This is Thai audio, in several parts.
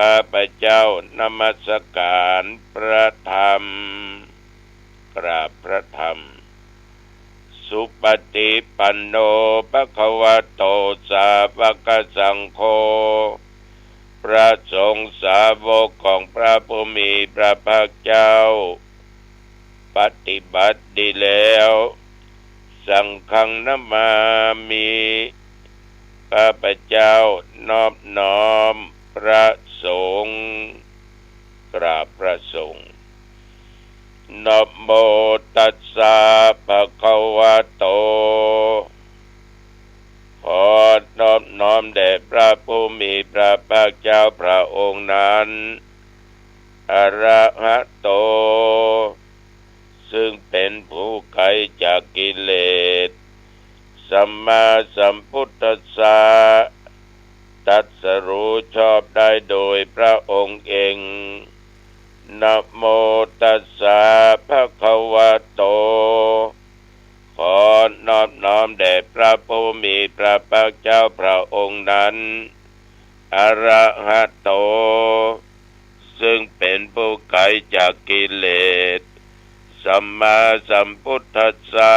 ข้าพเจ้านมัสการพระธรรมกราบพระธรรมสุปฏิปันโนภควโตสาวกสังโฆพระสงฆ์สาวกของพระผู้มีพระภาคเจ้าปฏิบัติดีแล้วสังฆังนามามิข้าพเจ้านอบน้อมพระสงฆ์กราบพระสงฆ์นะโมตัสสะภะคะวะโตขอนอบน้อมแด่พระผู้มีพระภาคเจ้าพระองค์นั้นอะระหะโตซึ่งเป็นผู้ไกลจากกิเลสสัมมาสัมพุทธัสสะตรัสรู้ชอบได้โดยพระองค์เองนะโมตัสสะภะคะวะโตขอนอบน้อมแด่พระผู้มีพระภาคเจ้าพระองค์นั้นอะระหะโตซึ่งเป็นผู้ไกลจากกิเลสสัมมาสัมพุทธัสสะ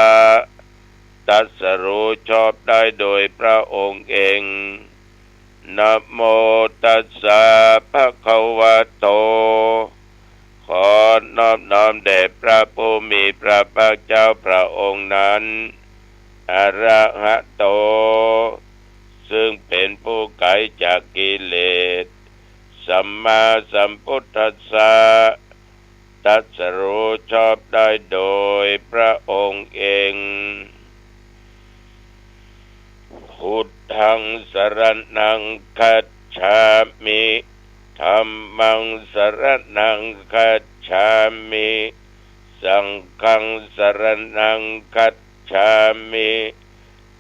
ตรัสรู้ชอบได้โดยพระองค์เองนะโมตัสสะภะคะวะโตขอนอบน้อมแด่พระผู้มีพระภาคเจ้าพระองค์นั้นอะระหะโตซึ่งเป็นผู้ไกลจากกิเลสสัมมาสัมพุทธัสสะตรัสรู้ชอบได้โดยพระองค์เองพุทธังสรณังคัจฉามิธัมมังสรณังคัจฉามิสังฆังสรณังคัจฉามิ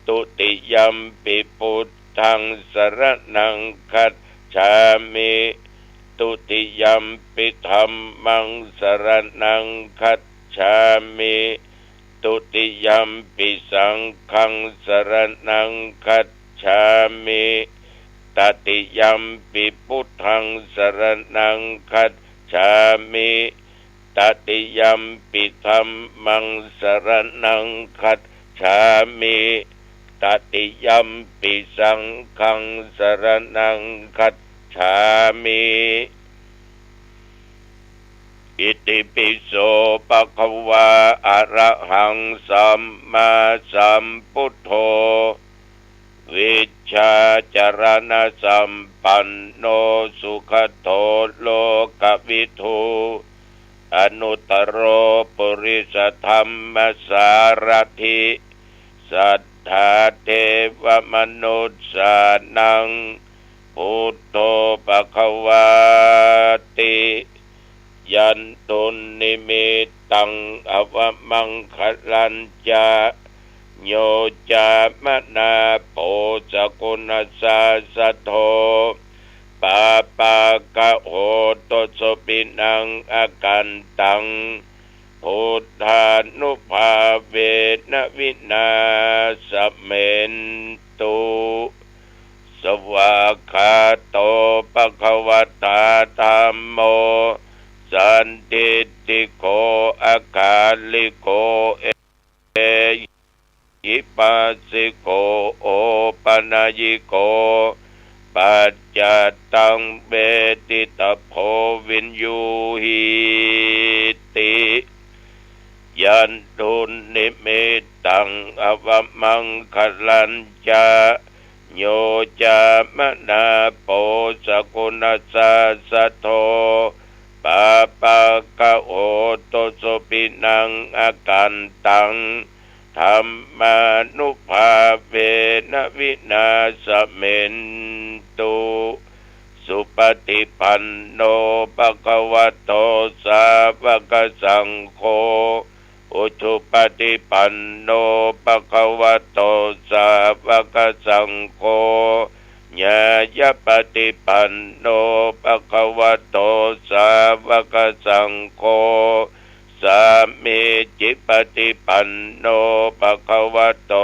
ตุติยัมปิพุทธังสรณังคัจฉามิตุติยัมปิธัมมังสรณังคัจฉามิตุติยัมปิสังฆังสรณังคัจฉามิตติยัมปิพุทธังสรณังคัจฉามิตติยัมปิธัมมังสรณังคัจฉามิตติยัมปิสังฆังสรณังคัจฉามิอิติปิโสภะคะวะอะระหังสัมมาสัมพุทโธวิชชาจารณสัมปันโนสุขโตโลกวิทูอนุตตโรปุริสธรรมสารถิสัทธาเทวมนุสสานังพุทโธภควาติยันตุนิมิตตังอวมังคลัญจาโยจามนาโปสกุณสาสะโทปาปากะโหตสปินังอากันตังพุทธานุภาเวนะวินาสเมนตุสวากขาโตภควตาธัมโมสันติติโกอาคาลิโกเอยิปัสสิโกโอปนายิโกปัจจตังเบติตโพวินยูหิติยันตุนิมิตตังอวมังคลัญจาโยจามนาโปสกุณสาสะโทปาปากะโอตสปินังอากันตังธรรมานุภาเวนะวินาสเมนตุสุปฏิปันโนภควโตสาวกสังโฆอุชุปฏิปันโนภควโตสาวกสังโฆญาญปฏิปันโนภควโตสาวกสังโฆสามีจิปฏิปันโนภควโต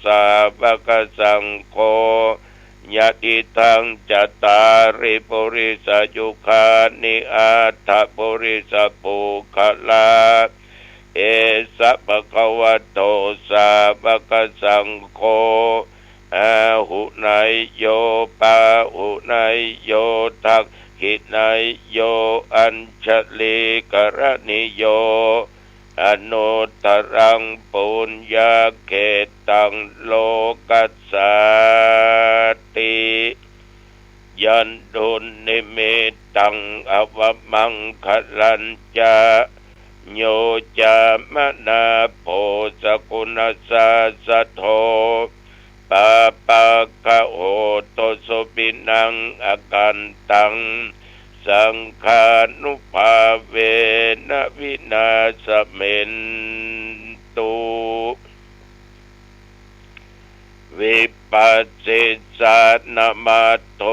สาวกสังโฆ ยะติทังจัตตาริปุริสยุคานิอัตถปุริสปุคลาเอสะภะคะวะโตสาวกสังโฆอาหุไนโยปาหุไนโยทักขิไนโยอัญชลีกรณิโยอนุตตรังปุญญาเขตังโลกัสสาติยันตุนิมิตตังอวมังคลัญจาโยจามนาโพสกุณสาสะโทปาปะกะโหโตสุปินังอากันตังสังฆานุภาเวนะวินาศเมนตุวิปัสสิสานามาโต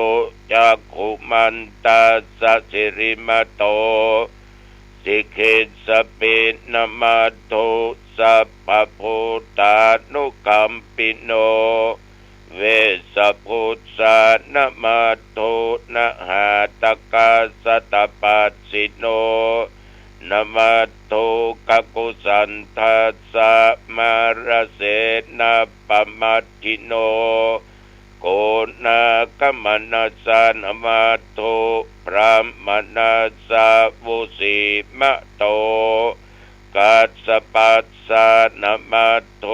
จักขุมันตาสสิริมาโตสิกขิสปินามาโตสัพพพุทธานุกัมปิโนเวสพุทธานามาโตนะหาตกาสตปัสสิโนนามาโตกักุสันทัสสะมารเสนาปมัตถิโนโกนากัมนัสสะนามาโตพระมนัสสะวุสีมะโตกัสสปัสสะนามาโต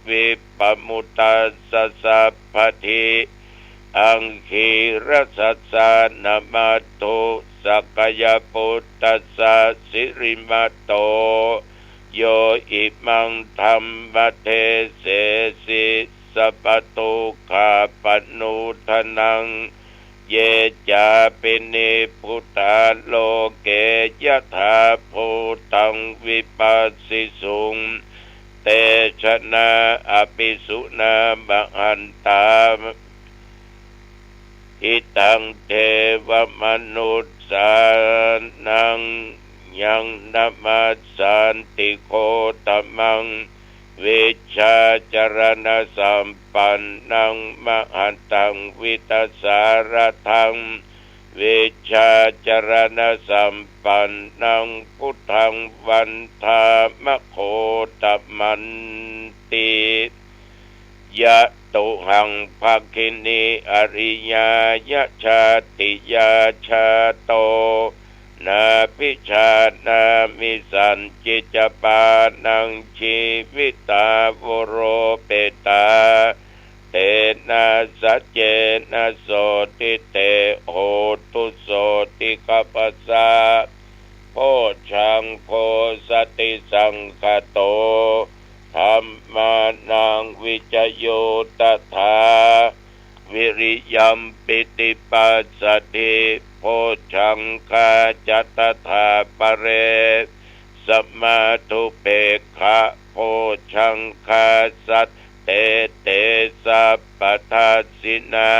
วิปมุตตัสสะสัพพทิอังคีรัสสะนามาโตสักยปุตตัสสะสิริมาโตโยอิมังธัมมเทเสสิสัพพตุขาปนุทนังเยจาปินิพุทธาโลเกยถาภูตังวิปัสสิสุงเตชะนาอภิสุนาบหันตาอิตังเทวมนุสสานังยังนัมมัสสันติโคตมังวิชาจรณะสัมปันนังมหันตังวิตัสสารทังวิชาจรณะสัมปันนังพุทธังวันธามโคตมันติยะตุหังภคินีอริยายะชาติยาชาโตนาพิชานามิสันจิจปานังชีวิตาวโรเปตาเตนะสัจเจนะโสติเตโหตุโสติกัปปะสะโพชังโพสติสังคโตธัมมานังวิจโยตถาวิริยัมปิติปัสสติโพชังคาจัตถาปเรสัมมาทุเปกขะโพชังคาสัตเตเตสัพพทัสสินา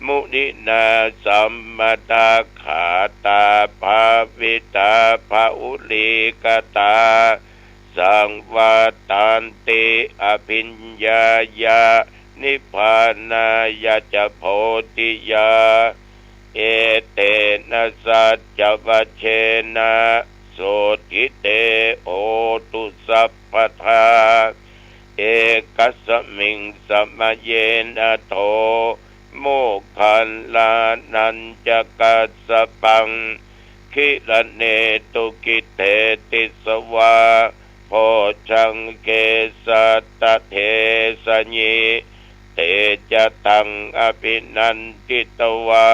มุนินาสัมมาตาขาตาภาวิตาภาอุลิกตาสังวาตันติอภิญญายานิพพานายาจะโพธิยาเอเตนะสัจจวัชเชนะโสทิเตโอตุสัพพทาเอกัสสมิงสัมมาเยนะโทโมคคัลลานันจะกัสสปังคิลเนตุกิเตติสวาโพชังเกสัตตะเทสญิเตจะตังอภินันติตวา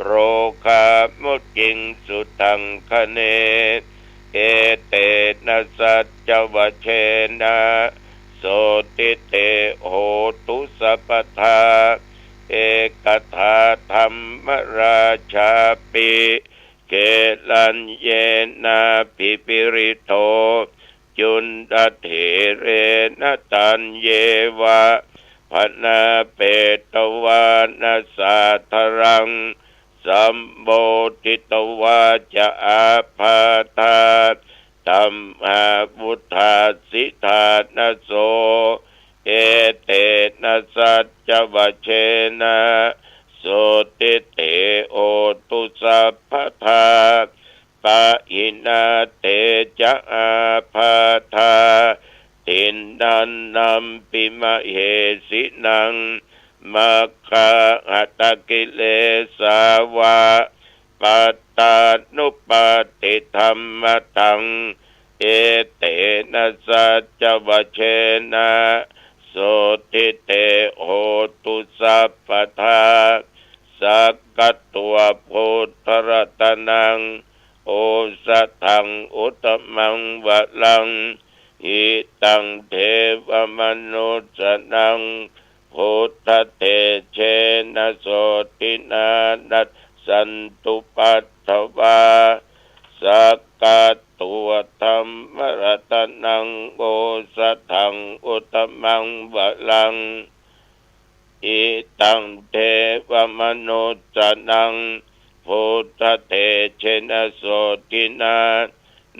โรคามุจิงสุตังคะเนเอเตนะสัจจวัชเชนะโสติเตโหตุสัพพทาเอกทาธรรมราชาปิเกลัญเยนะภิปิริโตจุนดาเถเรนะตันเยวะพนาเปตวานาสาธรังสัมโบติตวาจะอาภาธาตัมหาบุทธาสิทานะโส เอเตนะสัจจวัชเชนะโสติเตโอตุสัพพทาปะอินาเตจะอาภาธาตินนันนัมปิมะเหสินังมัคคะหัตถกิเลสาวะปัตตานุปาติธรรมตังเอเตนะสัจจวัชเชนะโสติเตโหตุสัพพทาสักกัตตัวพุทธรัตนังโอสัทธังอุตตมังวะลังอิตังเทวมนุสนังพุทธเตเชนะโสตินานัสสันตุปัตถวาสักกัตตัวธรรมรัตนังโอสัทธังอุตตมังวะลังอิตังเทวมนุสนังพุทธเตเชนะโสตินา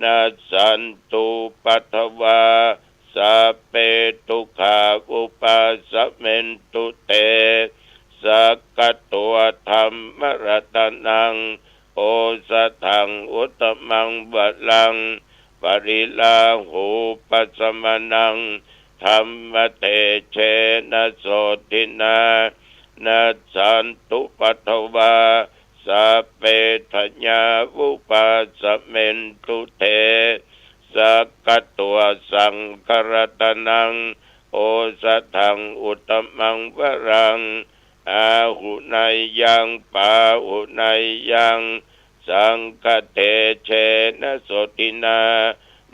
นัสสันตุปัตถวาสัพเพทุกขาอุปัสสะเมนตุเตสักกตัวธรรมรัตนังโอสัทธังอุตตมังวะลังปริลาหูปัสสมนังธรรมเตเชนะโสตินานัสสันตุปัตถวาสัพเพทัญญาวุปัสสะเมนตุเตสักกตัวสังฆรัตนังโอสัทธังอุตตมังวะรังอาหุนายยังปาหุนายยังสังฆเตเชนะโสตินา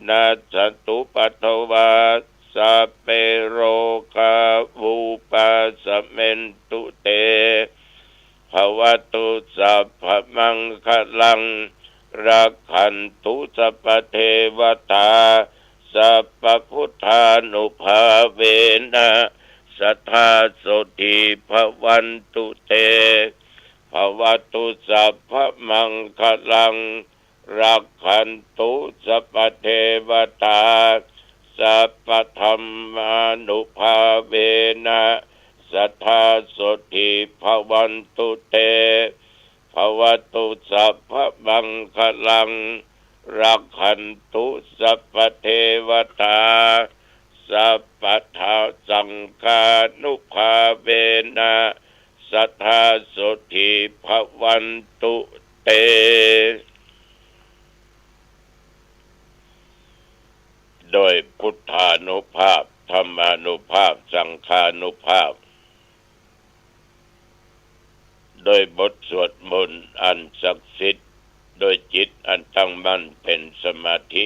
นัสสันตุปัตถวาสัพเพโรคาวุปัสสะเมนตุเตภวตุสัพพมังคลังรักขันตุสัพพเทวตาสัพพพุทธานุภาเวนะสัทธาโสติภวันตุเตภวตุสัพพมังคลังรักขันตุสัพพเทวตาสัพพธรรมานุภาเวนะสัทธาโสติภวันตุเตภวตุสัพพมังคลังรักขันตุสัพพเทวตาสัพพทาสังฆานุภาเวนะสัทธาโสติภวันตุเตโดยพุทธานุภาพธรรมานุภาพสังฆานุภาพโดยบทสวดมนต์อันศักดิ์สิทธิ์โดยจิตอันตั้งมั่นเป็นสมาธิ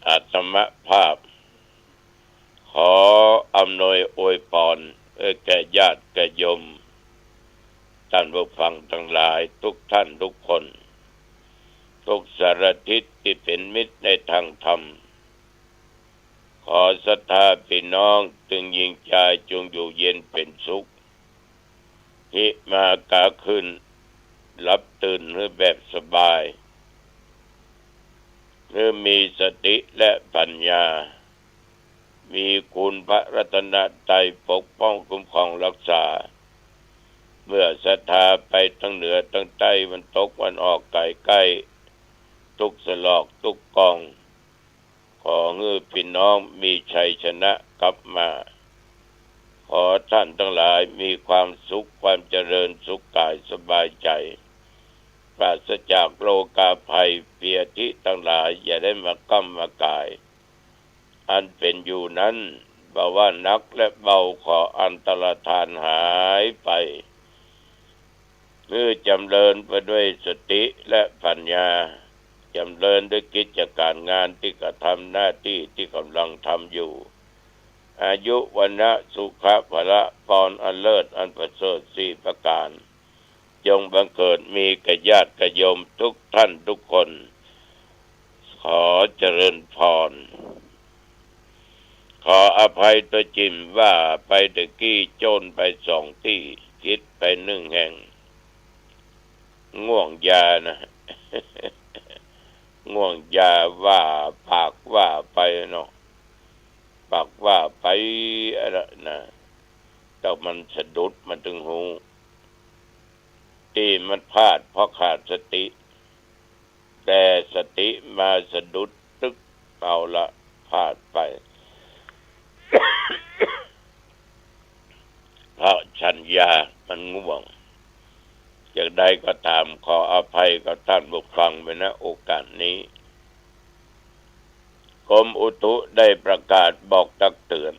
อาตมภาพขออำนวยอวยพรแก่ญาติแก่โยมท่านผู้ฟังทั้งหลายทุกท่านทุกคนทุกสารทิศที่เป็นมิตรในทางธรรมขอศรัทธาพี่น้องจึงยิ่งใจจงอยู่เย็นเป็นสุขหิมากาขึ้นหลับตื่นหรือแบบสบายหรือมีสติและปัญญามีคุณพระรัตนตรัยปกป้องคุ้มครองรักษาเมื่อศรัทธาไปทั้งเหนือทั้งใต้วันตกวันออกไกลใกล้ทุกสลอกทุกกองขอเงือพี่น้องมีชัยชนะกลับมาขอท่านทั้งหลายมีความสุขความเจริญสุขกายสบายใจปราศจากโรคาภัยเปียทิทั้งหลายอย่าได้มาก้ำมากายอันเป็นอยู่นั้นเบาว่านักและเบาขออันตรธานหายไปคือจำเริญไปด้วยสติและปัญญาจำเริญด้วยกิจการงานที่กระทำหน้าที่ที่กำลังทำอยู่อายุวันนะสุขะพละพรอันเลิศอันประเสริฐ4ประการจงบังเกิดมีแก่ญาติโยมทุกท่านทุกคนขอเจริญพรขออภัยตัวจิมว่าไปตะกี้โจรไป2 ที่คิดไป1 แห่งง่วงยานะ ง่วงยาว่าปากว่าไปเนาะ ปากว่าไปอะไรนะแต่มันสะดุดมันถึงหูที่มันพลาดเพราะขาดสติแต่สติมาสะดุดตึกเอาละพลาดไปเพราะชัญญามันง่วงอย่างใดก็ตามขออภัยกับท่านผู้ฟังไปณโอกาสนี้กรมอุตุได้ประกาศบอกตักเตือน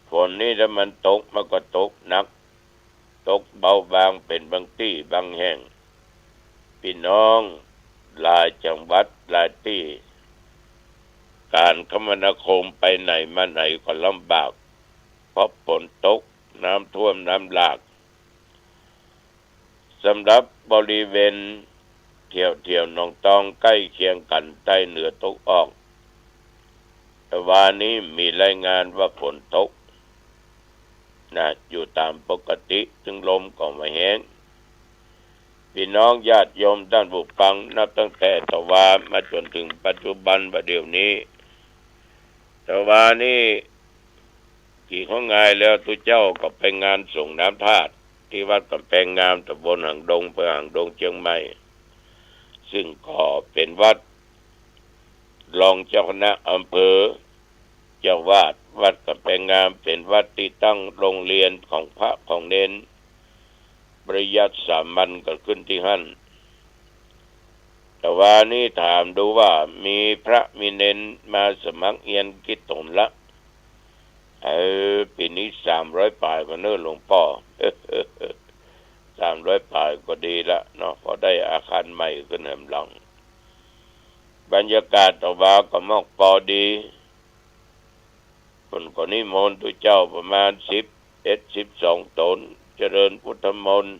ฝนนี้ถ้ามันตกมันก็ตกหนักตกเบาบางเป็นบางที่บางแห่งพี่น้องหลายจังหวัดหลายที่การคมนาคมไปไหนมาไหนก็ลำบากเพราะฝนตกน้ำท่วมน้ำหลากสำหรับบริเวณเที่ยวหนองตองใกล้เคียงกันใต้เหนือตกออกแต่วันนี้มีรายงานว่าฝนตกอยู่ตามปกติถึงลมก็ไม่แห้งพี่น้องญาติโยมท่านผู้ฟังนับตั้งแต่ตะวามาจนถึงปัจจุบันประเดี๋ยวนี้ตะวานี้กี่ข้องงายแล้วตุเจ้าก็ไปงานส่งน้ำธาตุที่วัดกำแพงงามตำบลหางดงอำเภอหางดงเชียงใหม่ซึ่งก็เป็นวัดรองเจ้าคณะอำเภอเจ้าวาดวัดกำแพงงามเป็นวัดที่ตั้งโรงเรียนของพระของเน้นปริยัติสามัญก็ขึ้นที่หั่นแต่ว่านี่ถามดูว่ามีพระมีเน้นมาสมัครเรียนกี่ตนละปีนี้300 ป่ายก็เนิ่นหลวงพ่อ300 ป่ายก็ดีละเนาะพอได้อาคารใหม่ขึ้นแหมหลังบรรยากาศตะวาก็มอกปอดีคนก็นิมนต์ตุเจ้าประมาณ11-12 ตนเจริญพุทธมนต์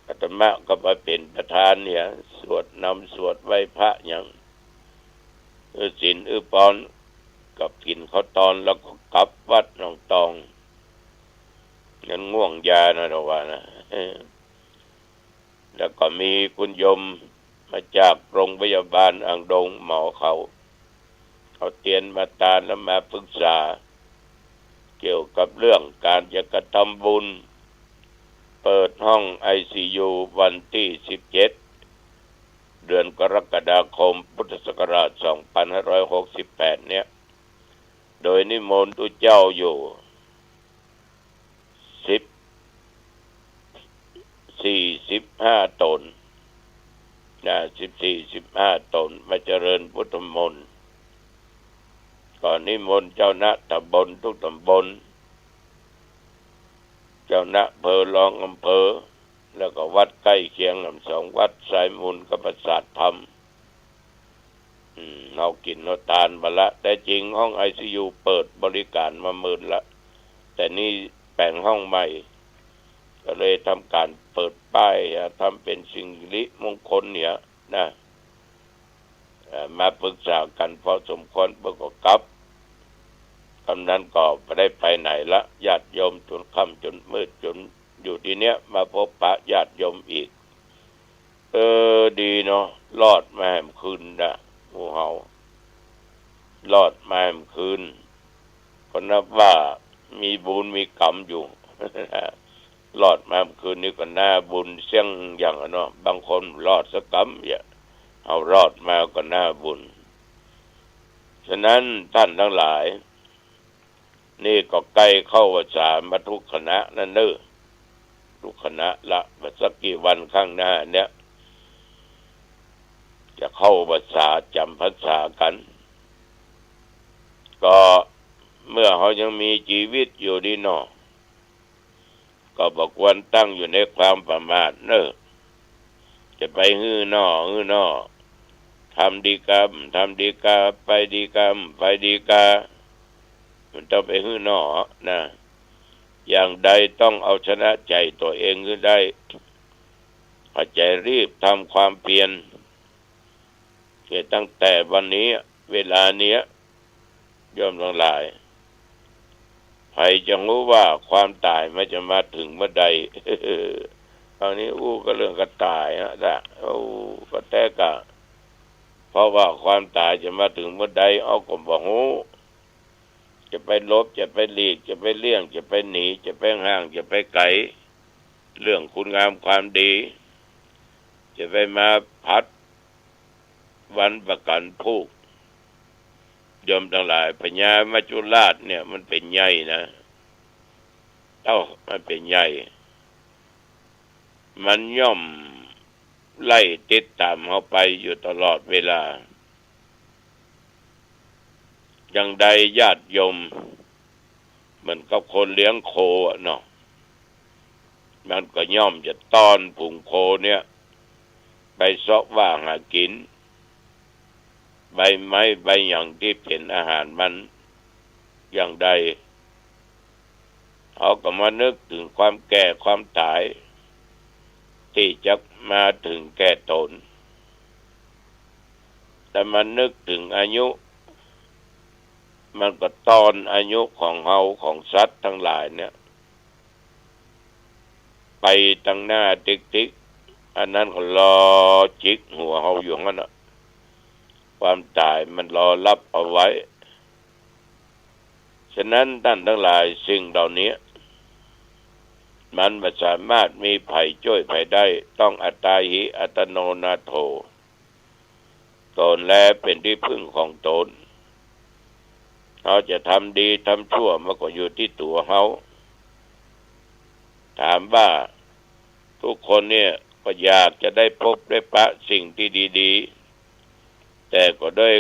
อาตมาก็มาเป็นประธานเนี่ยสวดนำสวดไหว้พระอย่างศีลปอนกับกินข้าวตอนแล้วก็กลับวัดหนองตองงั้นง่วงยานะเราว่านะแล้วก็มีคุณยมมาจากโรงพยาบาลอ่างดงหมอเขาเตียนมาตาแล้วมาปรึกษาเกี่ยวกับเรื่องการจะกระทำบุญเปิดห้อง ICU วันที่17เดือนกรกฎาคมพุทธศักราช2568เนี่ยโดยนิมนต์ตุเจ้าอยู่14-15 ตน14-15 ตนมาเจริญพุทธมนต์ก่อนนิมนต์เจ้าหน้าตำบลทุกตำบลเจ้าหน้าอำเภอรองอำเภอแล้วก็วัดใกล้เคียง2 วัดสายมูลกับประสาทธรรมเอากินเอาทานมาละแต่จริงห้อง ICU เปิดบริการมา10,000ละแต่นี่แปลงห้องใหม่ก็เลยทำการเปิดป้ายทำเป็นสิ่งลิมงคลเนี่ยนะมาปรึกษากันพอสมควรประกอบกับคำนั้นก็ไม่ได้ไปไหนละญาติโยมจนค่ำจนมืดจนอยู่ที่เนี้ยมาพบปะญาติโยมอีกดีเนาะรอดมาแหมคืนนะหมู่เฮารอดมาแหมคืนก็นับว่ามีบุญมีกรรมอยู่ รอดมาแหมคืนนี้ก็น่าบุญเสี่ยงอย่างเนาะบางคนรอดสักกรรมอย่าเอารอดมาก็น่าบุญฉะนั้นท่านทั้งหลายนี่ก็ใกล้เข้าพรรษามาทุกคณะนั่นเด้อทุกคณะละสักกี่วันข้างหน้าเนี่ยจะเข้าพรรษาจำพรรษากันก็เมื่อเขายังมีชีวิตอยู่ดีเนาะก็บอกควรตั้งอยู่ในความประมาทเนอะจะไปฮื้อนอทำดีกรรมไปดีกรรมไปดีกามันต้องไปฮื้อนอนะอย่างใดต้องเอาชนะใจตัวเองขึ้นได้พอใจรีบทำความเพียรตั้งแต่วันนี้เวลาเนี้ยย่อมทั้งหลายใครจะรู้ว่าความตายมันจะมาถึงเมื่อใดตอนนี้ก็เรื่องกระตายนะก็แต่กะ เพราะว่าความตายจะมาถึงเมื่อใดเอาก็บ่ฮู้จะไปลบจะไปหลีกจะไปเลี่ยงจะไปหนีจะไปห่างจะไปไกลเรื่องคุณงามความดีจะไปมาพัดวันประกันผูกยมทั้งหลายพญามัจจุราชเนี่ยมันเป็นใหญ่นะมันเป็นใหญ่มันย่อมไล่ติดตามเขาไปอยู่ตลอดเวลาอย่างใดญาติโยมมันก็คนเลี้ยงโคเนาะมันก็ย่อมจะต้อนผุงโคเนี่ยไปเสาะว่าหากินใบไม้ใบอย่างที่เป็นอาหารมันอย่างใดเขาก็มานึกถึงความแก่ความตายที่จะมาถึงแก่ตนแต่มันนึกถึงอายุมันก็ตอนอายุของเฮาของสัตว์ทั้งหลายเนี่ยไปตั้งหน้าติ๊กๆอันนั้นก็รอจิกหัวเฮาอยู่งั้นน่ะความตายมันรอรับเอาไว้ฉะนั้นท่านทั้งหลายสิ่งเหล่านี้มันไม่สามารถมีภัยช่วยภัยได้ต้องอัตตาหิอัตโนนาโถตนแลเป็นที่พึ่งของตนเขาจะทำดีทำชั่วมันก็อยู่ที่ตัวเขาถามว่าทุกคนเนี่ยก็อยากจะได้พบได้ปะสิ่งที่ดีๆแต่ก็ด้วย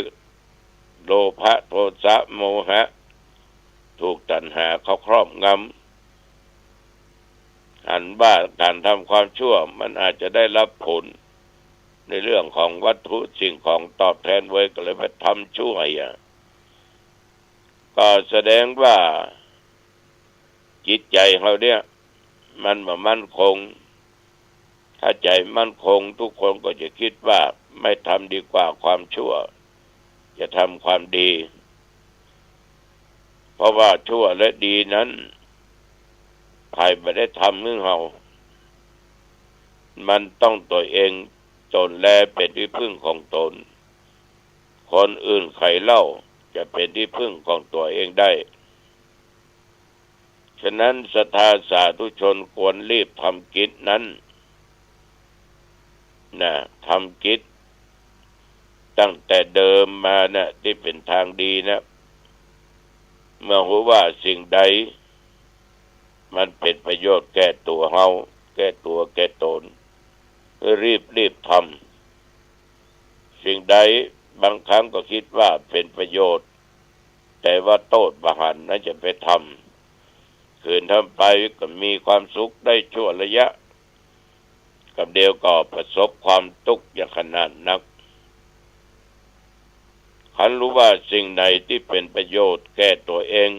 โลภะโทสะโมหะถูกตัณหาเขาครอบงำหันว่าการทำความชั่วมันอาจจะได้รับผลในเรื่องของวัตถุสิ่งของตอบแทนไว้ก็เลยไปทำชั่วก็แสดงว่าจิตใจเขาเนี่ยมันมั่นคงถ้าใจมั่นคงทุกคนก็จะคิดว่าไม่ทำดีกว่าความชั่วจะทำความดีเพราะว่าชั่วและดีนั้นใครไม่ได้ทำเรื่องเรามันต้องตัวเองตนแลเป็นที่พึ่งของตนคนอื่นใครเล่าจะเป็นที่พึ่งของตัวเองได้ฉะนั้นศรัทธาสาธุชนควรรีบทำกิจนั้นทำกิจตั้งแต่เดิมมาที่เป็นทางดีเมื่อรู้ว่าสิ่งใดมันเป็นประโยชน์แก่ตัวเฮาแก่ตัวแก่ตนก็รีบทำสิ่งใดบางครั้งก็คิดว่าเป็นประโยชน์แต่ว่าโทษบหันน่าจะไปทำคืนทำไปก็มีความสุขได้ชั่วระยะกับเดียวก็ประสบความทุกข์อย่างขนาดนักคันรู้ว่าสิ่งใดที่เป็นประโยชน์แก่ตัวเอง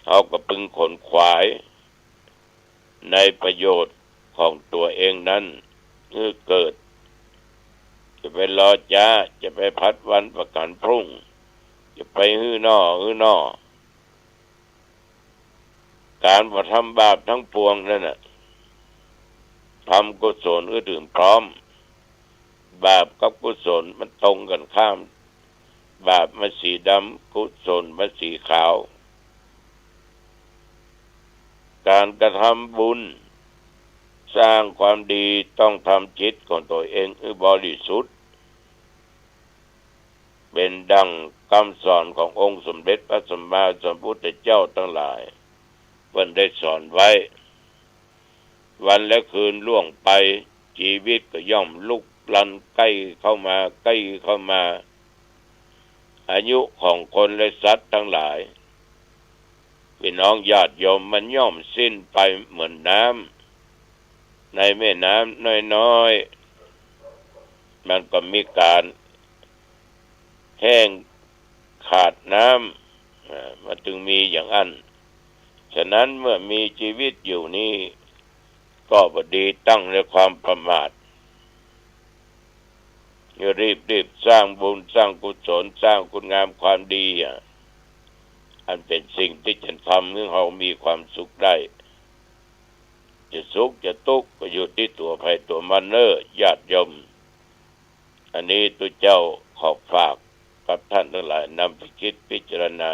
เขาก็พึงขนขวายในประโยชน์ของตัวเองนั้นคือเกิดจะไปรอจ้าจะไปพัดวันประกันพรุ่งจะไปฮื้อนอการบ่ทำบาปทั้งปวงนั่นน่ะทำกุศลอื่นพร้อมบาปกับกุศลมันตรงกันข้ามบาปมันสีดำกุศลมันสีขาวการกระทำบุญสร้างความดีต้องทำจิตของตัวเองให้บริสุทธิ์เป็นดังคำสอนขององค์สมเด็จพระสัมมาสัมพุทธเจ้าทั้งหลายเพิ่นได้สอนไว้วันและคืนล่วงไปชีวิตก็ย่อมลุกลันใกล้เข้ามาอายุของคนและสัตว์ทั้งหลายพี่น้องญาติโยมมันย่อมสิ้นไปเหมือนน้ำในแม่น้ำน้อยๆมันก็มีการแห้งขาดน้ำมันจึงมีอย่างนั้นฉะนั้นเมื่อมีชีวิตอยู่นี้ก็บดีตั้งในความประมาทอย่ารีบสร้างบุญสร้างกุศลสร้างคุณงามความดีอันเป็นสิ่งที่จะทำให้เรามีความสุขได้จะสุขจะทุกข์ก็อยู่ที่ตัวใครตัวมันญาติโยม อันนี้ตัวเจ้าขอฝากกับท่านทั้งหลายนำไปคิดพิจารณา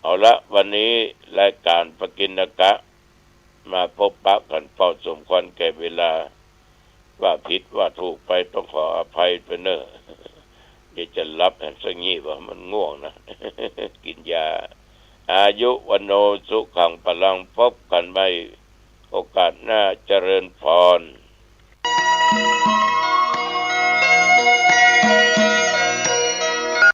เอาละวันนี้รายการปกิณกะมาพบปะกันพอสมควรแก่เวลาว่าผิดว่าถูกไปต้องขออภัยไปเนอะเดี๋ยวจะรับแห่งสงีว่ามันง่วงนะ กินยาอายุวันโนสุขังพลังพบกันใหม่โอกาสหน้าเจริญพร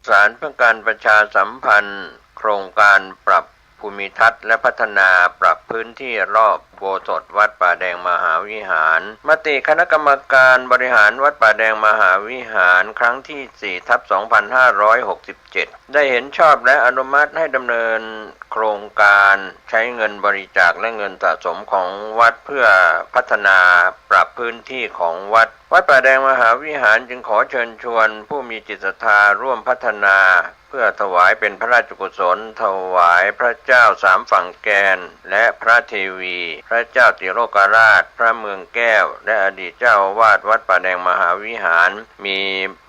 ศาลเพื่อการประชาสัมพันธ์โครงการปรับภูมิทัศน์และพัฒนาปรับพื้นที่รอบอุโบสถวัดป่าแดงมหาวิหารมติคณะกรรมการบริหารวัดป่าแดงมหาวิหารครั้งที่ 4/2567 ได้เห็นชอบและอนุมัติให้ดำเนินโครงการใช้เงินบริจาคและเงินสะสมของวัดเพื่อพัฒนาปรับพื้นที่ของวัดป่าแดงมหาวิหารจึงขอเชิญชวนผู้มีจิตศรัทธาร่วมพัฒนาเพื่อถวายเป็นพระราชกุศลถวายพระเจ้าสามฝั่งแกนและพระเทวีพระเจ้าติโลกราชพระเมืองแก้วและอดีตเจ้าอาวาสวัดป่าแดงมหาวิหารมี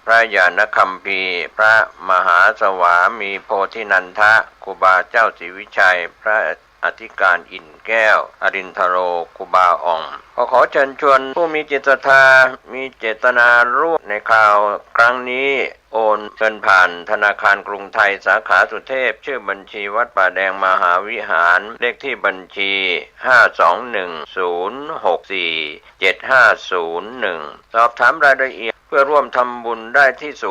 พระญาณคัมภีร์พระมหาสวามีโพธินันทะครูบาเจ้าศรีวิชัยพระอธิการอินแก้วอรินทโรครูบาอ่องขอเชิญชวนผู้มีจิตศรัทธามีเจตนาร่วมในข่าวครั้งนี้โอนเงินผ่านธนาคารกรุงไทยสาขาสุเทพชื่อบัญชีวัดป่าแดงมหาวิหารเลขที่บัญชี521064750สอบถามรายละเอียดเพื่อร่วมทำบุญได้ที่0818815690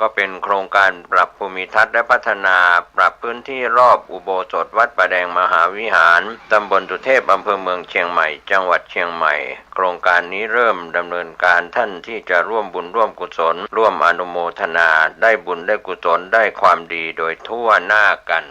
ก็เป็นโครงการปรับภูมิทัศน์และพัฒนาปรับพื้นที่รอบอุโบสถวัดป่าแดงมหาวิหารตำบลสุเทพอำเภอเมืองเชียงใหม่จังหวัดเชียงใหม่โครงการนี้เริ่มดำเนินการท่านที่จะร่วมบุญร่วมกุศลร่วมอนุโมทนาได้บุญได้กุศลได้ความดีโดยทั่วหน้ากัน